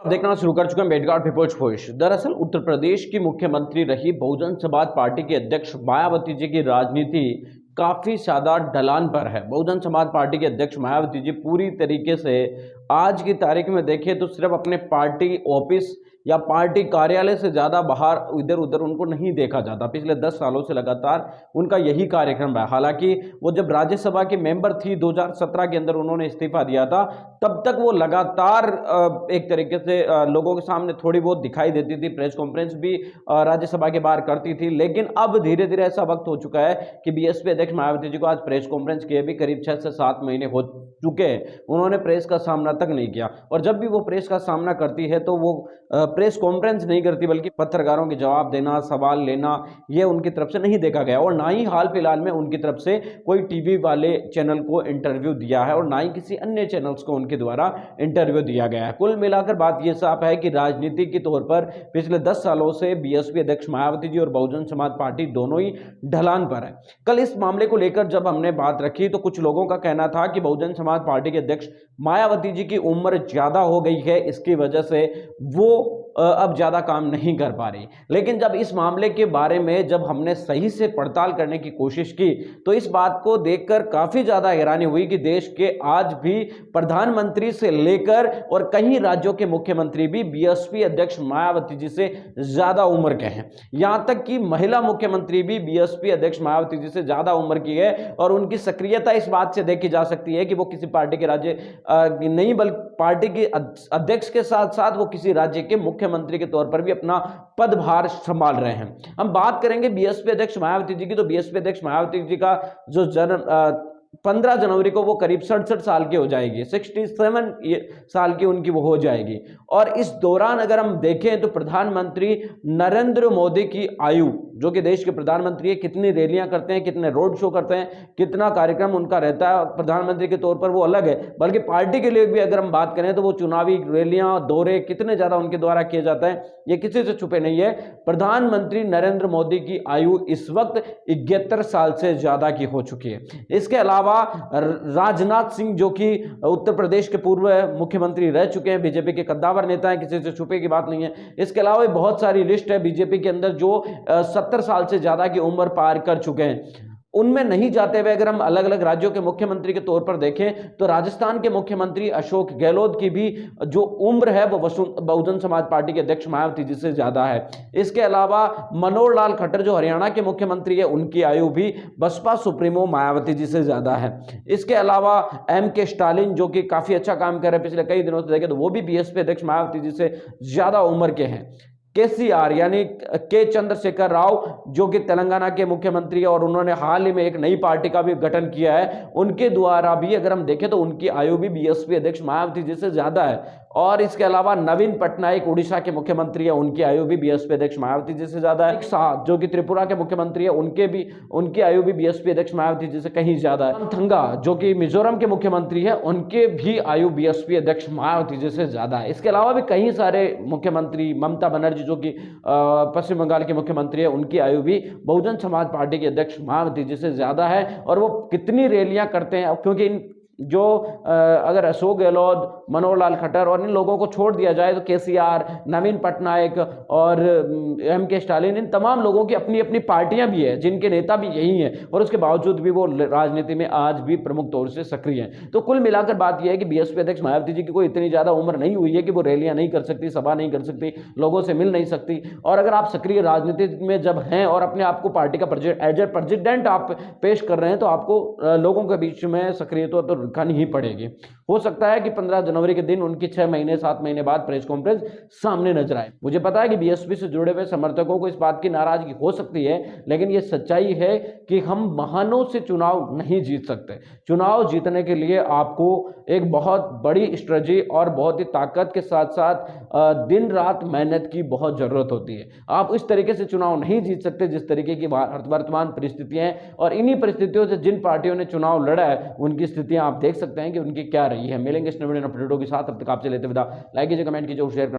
अब देखना शुरू कर चुके हैं मेडगार्ड पीपल्स फोर्स। दरअसल उत्तर प्रदेश की मुख्यमंत्री रही बहुजन समाज पार्टी के अध्यक्ष मायावती जी की राजनीति काफी ज्यादा ढलान पर है। बहुजन समाज पार्टी के अध्यक्ष मायावती जी पूरी तरीके से आज की तारीख में देखें तो सिर्फ अपने पार्टी ऑफिस या पार्टी कार्यालय से ज्यादा बाहर इधर उधर उनको नहीं देखा जाता। पिछले 10 सालों से लगातार उनका यही कार्यक्रम है। हालांकि वो जब राज्यसभा की मेंबर थी 2017 के अंदर उन्होंने इस्तीफा दिया था, तब तक वो लगातार एक तरीके से लोगों के सामने थोड़ी बहुत दिखाई देती थी, प्रेस कॉन्फ्रेंस भी राज्यसभा के बाहर करती थी। लेकिन अब धीरे धीरे ऐसा वक्त हो चुका है कि बीएसपी अध्यक्ष मायावती जी को आज प्रेस कॉन्फ्रेंस किए भी करीब 6 से 7 महीने हो चुके हैं, उन्होंने प्रेस का सामना तक नहीं किया। और जब भी वो प्रेस का सामना करती है तो वो प्रेस कॉन्फ्रेंस नहीं करती, बल्कि पत्रकारों के जवाब देना, सवाल लेना, ये उनकी तरफ से नहीं देखा गया। और ना ही हाल फिलहाल में उनकी तरफ से कोई टीवी वाले चैनल को इंटरव्यू दिया है और ना ही किसी अन्य चैनल्स को उनके द्वारा इंटरव्यू दिया गया है। कुल मिलाकर बात यह साफ है कि राजनीति के तौर पर पिछले 10 सालों से बीएसपी अध्यक्ष मायावती जी और बहुजन समाज पार्टी दोनों ही ढलान पर है। कल इस मामले को लेकर जब हमने बात रखी तो कुछ लोगों का कहना था कि बहुजन समाज पार्टी के अध्यक्ष मायावती जी की उम्र ज्यादा हो गई है, इसकी वजह से वो अब ज्यादा काम नहीं कर पा रही। लेकिन जब इस मामले के बारे में जब हमने सही से पड़ताल करने की कोशिश की तो इस बात को देखकर काफी ज्यादा हैरानी हुई कि देश के आज भी प्रधानमंत्री से लेकर और कई राज्यों के मुख्यमंत्री भी बीएसपी अध्यक्ष मायावती जी से ज्यादा उम्र के हैं। यहां तक कि महिला मुख्यमंत्री भी बीएसपी अध्यक्ष मायावती जी से ज्यादा उम्र की है और उनकी सक्रियता इस बात से देखी जा सकती है कि वो किसी पार्टी के राज्य नहीं बल्कि पार्टी के अध्यक्ष के साथ साथ वो किसी राज्य के मुख्यमंत्री के तौर पर भी अपना पदभार संभाल रहे हैं। हम बात करेंगे बीएसपी अध्यक्ष मायावती जी की, तो बीएसपी अध्यक्ष मायावती जी का जो जन्म 15 जनवरी को वो करीब 67 साल की हो जाएगी, 67 साल की उनकी वो हो जाएगी। और इस दौरान अगर हम देखें तो प्रधानमंत्री नरेंद्र मोदी की आयु, जो कि देश के प्रधानमंत्री है, कितनी रैलियां करते हैं, कितने रोड शो करते हैं, कितना कार्यक्रम उनका रहता है, प्रधानमंत्री के तौर पर वो अलग है, बल्कि पार्टी के लिए भी अगर हम बात करें तो वो चुनावी रैलियां, दौरे कितने ज्यादा उनके द्वारा किए जाते हैं, ये किसी से छुपे नहीं है। प्रधानमंत्री नरेंद्र मोदी की आयु इस वक्त 71 साल से ज्यादा की हो चुकी है। इसके अलावा राजनाथ सिंह, जो कि उत्तर प्रदेश के पूर्व मुख्यमंत्री रह चुके हैं, बीजेपी के कद्दावर नेता हैं, किसी से छुपे की बात नहीं है। इसके अलावा बहुत सारी लिस्ट है बीजेपी के अंदर जो 70 साल से ज्यादा की उम्र पार कर चुके हैं। उनमें नहीं जाते हुए अगर हम अलग अलग राज्यों के मुख्यमंत्री के तौर पर देखें तो राजस्थान के मुख्यमंत्री अशोक गहलोत की भी जो उम्र है वो बहुजन समाज पार्टी के अध्यक्ष मायावती जी से ज्यादा है। इसके अलावा मनोहर लाल खट्टर जो हरियाणा के मुख्यमंत्री है, उनकी आयु भी बसपा सुप्रीमो मायावती जी से ज्यादा है। इसके अलावा एम.के. स्टालिन, जो कि काफी अच्छा काम कर रहे हैं पिछले कई दिनों से देखें तो वो भी बीएसपी अध्यक्ष मायावती जी से ज्यादा उम्र के हैं। केसीआर यानी के चंद्रशेखर राव, जो कि तेलंगाना के मुख्यमंत्री है और उन्होंने हाल ही में एक नई पार्टी का भी गठन किया है, उनके द्वारा भी अगर हम देखें तो उनकी आयु भी बीएसपी अध्यक्ष मायावती जी से ज्यादा है। और इसके अलावा नवीन पटनायक उड़ीसा के मुख्यमंत्री है, उनकी आयु भी बीएसपी अध्यक्ष मायावती जी से ज्यादा है। शाह, जो कि त्रिपुरा के मुख्यमंत्री है, उनकी आयु भी बीएसपी अध्यक्ष मायावती जी से कहीं ज्यादा है। थंगा, जो कि मिजोरम के मुख्यमंत्री है, उनके भी आयु बीएसपी अध्यक्ष मायावती जी से ज्यादा है। इसके अलावा भी कई सारे मुख्यमंत्री, ममता बनर्जी जो कि पश्चिम बंगाल के मुख्यमंत्री है, उनकी आयु भी बहुजन समाज पार्टी के अध्यक्ष मायावती जी से ज्यादा है। और वो कितनी रैलियां करते हैं, क्योंकि इन जो अगर अशोक गहलोत, मनोहर लाल खट्टर और इन लोगों को छोड़ दिया जाए तो केसीआर, नवीन पटनायक और एम.के. स्टालिन, इन तमाम लोगों की अपनी अपनी पार्टियां भी है, जिनके नेता भी यही हैं और उसके बावजूद भी वो राजनीति में आज भी प्रमुख तौर से सक्रिय हैं। तो कुल मिलाकर बात यह है कि बीएसपी अध्यक्ष मायावती जी की कोई इतनी ज्यादा उम्र नहीं हुई है कि वो रैलियां नहीं कर सकती, सभा नहीं कर सकती, लोगों से मिल नहीं सकती। और अगर आप सक्रिय राजनीति में जब हैं और अपने आप को पार्टी का एज ए प्रेसिडेंट आप पेश कर रहे हैं तो आपको लोगों के बीच में सक्रियता तो रखनी ही पड़ेगी। हो सकता है कि 15 जनवरी के दिन उनकी 6 महीने 7 महीने बाद प्रेस कॉन्फ्रेंस सामने नजर आए। मुझे पता है कि बीएसपी से जुड़े हुए समर्थकों को इस बात की नाराजगी हो सकती है, लेकिन यह सच्चाई है कि हम बहानों से चुनाव नहीं जीत सकते। चुनाव जीतने के लिए आपको एक बहुत बड़ी स्ट्रेटजी और बहुत ही ताकत के साथ साथ दिन रात मेहनत की बहुत जरूरत होती है। आप इस तरीके से चुनाव नहीं जीत सकते जिस तरीके की वर्तमान परिस्थितियां हैं। और इन्हीं परिस्थितियों से जिन पार्टियों ने चुनाव लड़ा है उनकी स्थितियां आप देख सकते हैं कि उनकी क्या रही है। मिलेंगे इस नए वीडियो अपडेटों के साथ, अब तक आपसे लेते विदा। लाइक कीजिए, कमेंट कीजिए और शेयर